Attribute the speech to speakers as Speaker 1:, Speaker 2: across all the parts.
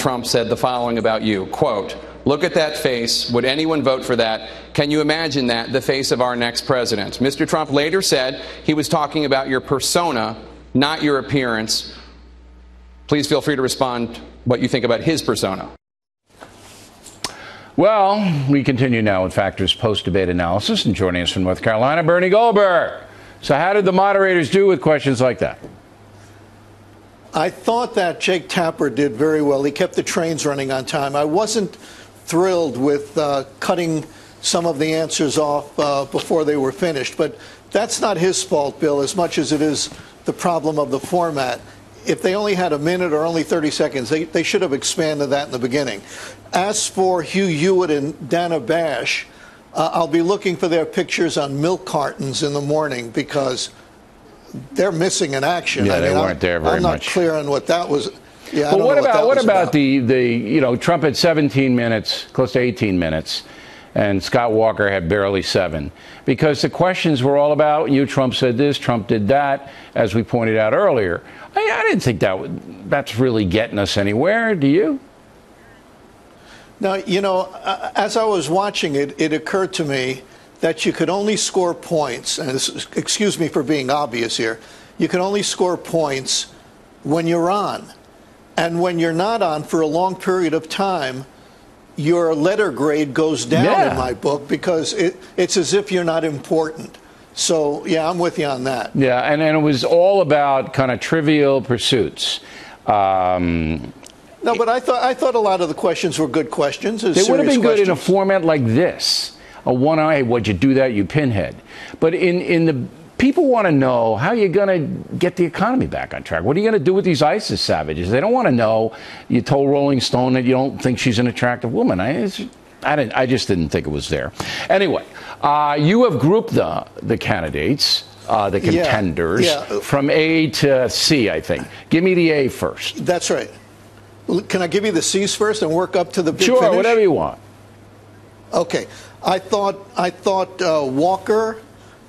Speaker 1: Trump said the following about you, quote, "Look at that face. Would anyone vote for that? Can you imagine that, the face of our next president?" Mr. Trump later said he was talking about your persona, not your appearance. Please feel free to respond what you think about his persona.
Speaker 2: Well, we continue now with Factor's post-debate analysis, and joining us from North Carolina, Bernie Goldberg. So how did the moderators do with questions like that?
Speaker 3: I thought that Jake Tapper did very well. He kept the trains running on time. I wasn't thrilled with cutting some of the answers off before they were finished, but that's not his fault, Bill, as much as it is the problem of the format. If they only had a minute or only 30 seconds, they should have expanded that in the beginning. As for Hugh Hewitt and Dana Bash, I'll be looking for their pictures on milk cartons in the morning because they're missing in action.
Speaker 2: Yeah, they weren't there very much.
Speaker 3: I'm not clear on what that was. Yeah,
Speaker 2: but what about the Trump had 17 minutes, close to 18 minutes, and Scott Walker had barely 7, because the questions were all about Trump said this, Trump did that, as we pointed out earlier. I didn't think that's really getting us anywhere. Do you?
Speaker 3: Now, as I was watching it, it occurred to me that you could only score points, and excuse me for being obvious here, you can only score points when you're on. And when you're not on for a long period of time, your letter grade goes down in my book because it's as if you're not important. So, yeah, I'm with you on that.
Speaker 2: Yeah, and it was all about kind of trivial pursuits.
Speaker 3: No, but I thought a lot of the questions were good questions.
Speaker 2: They would have been good in a format like this. A one-eye, what'd you do that, you pinhead. But in the people want to know, how are you going to get the economy back on track? What are you going to do with these ISIS savages? They don't want to know you told Rolling Stone that you don't think she's an attractive woman. I just didn't think it was there. Anyway, you have grouped the candidates, the contenders, from A to C, I think. Give me the A first.
Speaker 3: That's right. Can I give you the C's first and work up to the big
Speaker 2: finish?
Speaker 3: Sure,
Speaker 2: whatever you want.
Speaker 3: Okay. I thought Walker,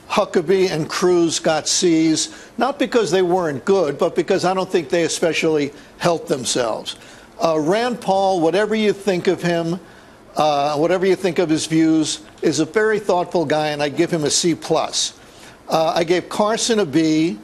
Speaker 3: Huckabee, and Cruz got C's, not because they weren't good, but because I don't think they especially helped themselves. Rand Paul, whatever you think of him, whatever you think of his views, is a very thoughtful guy, and I give him a C+. I gave Carson a B.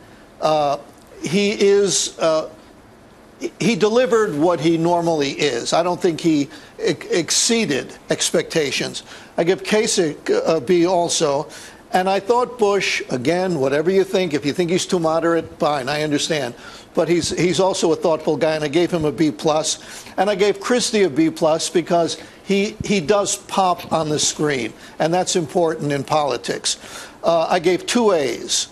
Speaker 3: He delivered what he normally is. I don't think he exceeded expectations. I give Kasich a B also. And I thought Bush, again, whatever you think, if you think he's too moderate, fine, I understand. But he's also a thoughtful guy, and I gave him a B+. And I gave Christie a B+ because he does pop on the screen, and that's important in politics. I gave 2 A's.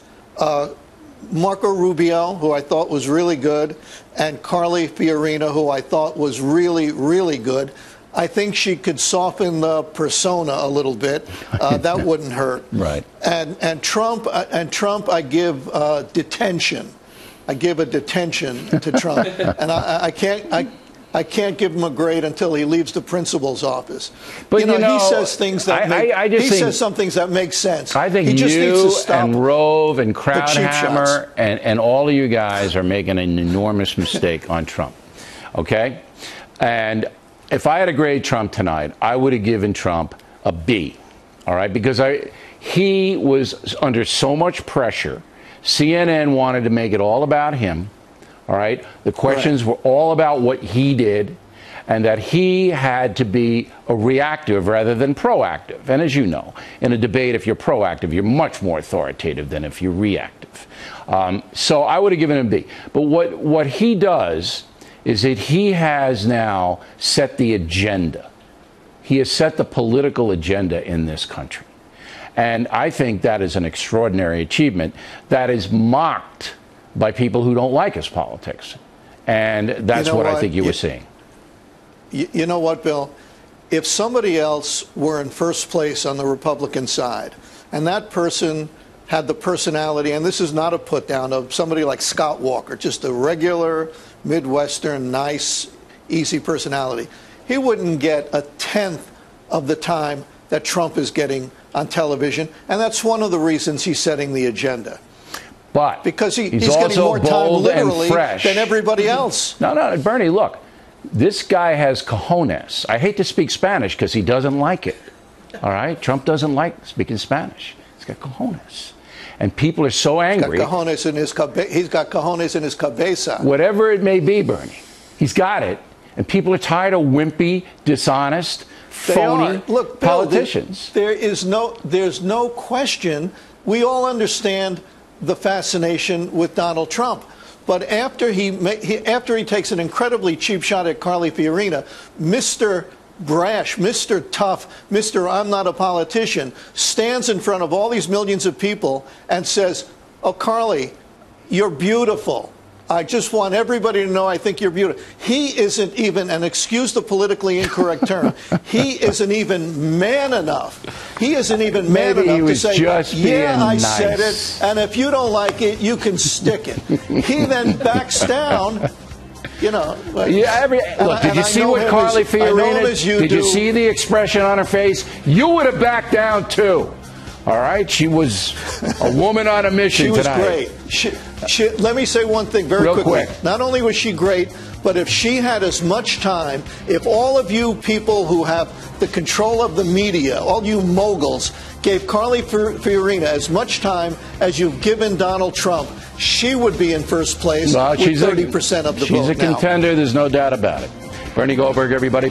Speaker 3: Marco Rubio, who I thought was really good, and Carly Fiorina, who I thought was really, really good. I think she could soften the persona a little bit. That wouldn't hurt.
Speaker 2: Right.
Speaker 3: And Trump, I give detention. I give a detention to Trump, and I can't give him a grade until he leaves the principal's office. But he says things that says some things that make sense.
Speaker 2: I think
Speaker 3: he just needs to stop
Speaker 2: and Rove and Krauthammer and all of you guys are making an enormous mistake on Trump. Okay, and if I had to grade Trump tonight, I would have given Trump a B. All right, because he was under so much pressure. CNN wanted to make it all about him. All right. The questions were all about what he did and that he had to be a reactive rather than proactive. And as you know, in a debate, if you're proactive, you're much more authoritative than if you're reactive. So I would have given him a B. But what he does is that he has now set the agenda. He has set the political agenda in this country. And I think that is an extraordinary achievement that is mocked by people who don't like his politics. And that's what I think you were seeing.
Speaker 3: You know what, Bill? If somebody else were in first place on the Republican side, and that person had the personality, and this is not a put down, of somebody like Scott Walker, just a regular, Midwestern, nice, easy personality, he wouldn't get a tenth of the time that Trump is getting on television. And that's one of the reasons he's setting the agenda.
Speaker 2: But
Speaker 3: because he's getting more time literally than everybody else.
Speaker 2: No, Bernie, look, This guy has cojones. I hate to speak Spanish because he doesn't like it. All right? Trump doesn't like speaking Spanish. He's got cojones. And people are so angry.
Speaker 3: He's got cojones in his cabeza.
Speaker 2: Whatever it may be, Bernie. He's got it. And people are tired of wimpy, dishonest, phony
Speaker 3: Look, Bill,
Speaker 2: politicians.
Speaker 3: there's no question. We all understand the fascination with Donald Trump. But after he takes an incredibly cheap shot at Carly Fiorina, Mr. Brash, Mr. Tough, Mr. I'm not a politician, stands in front of all these millions of people and says, oh, Carly, you're beautiful. I just want everybody to know I think you're beautiful. He isn't even, and excuse the politically incorrect term, he isn't even man enough. He isn't even man enough to say, yeah, I said it, and if you don't like it, you can stick it. He then backs down. You know,
Speaker 2: look, did you see what Carly Fiorina did? Did you see the expression on her face? You would have backed down too. All right, she was a woman on a mission tonight.
Speaker 3: She was great. Let me say one thing very quickly. Not only was she great, but if she had as much time, if all of you people who have the control of the media, all you moguls, gave Carly Fiorina as much time as you've given Donald Trump, she would be in first place with 30% of the vote now.
Speaker 2: She's a contender. There's no doubt about it. Bernie Goldberg, everybody.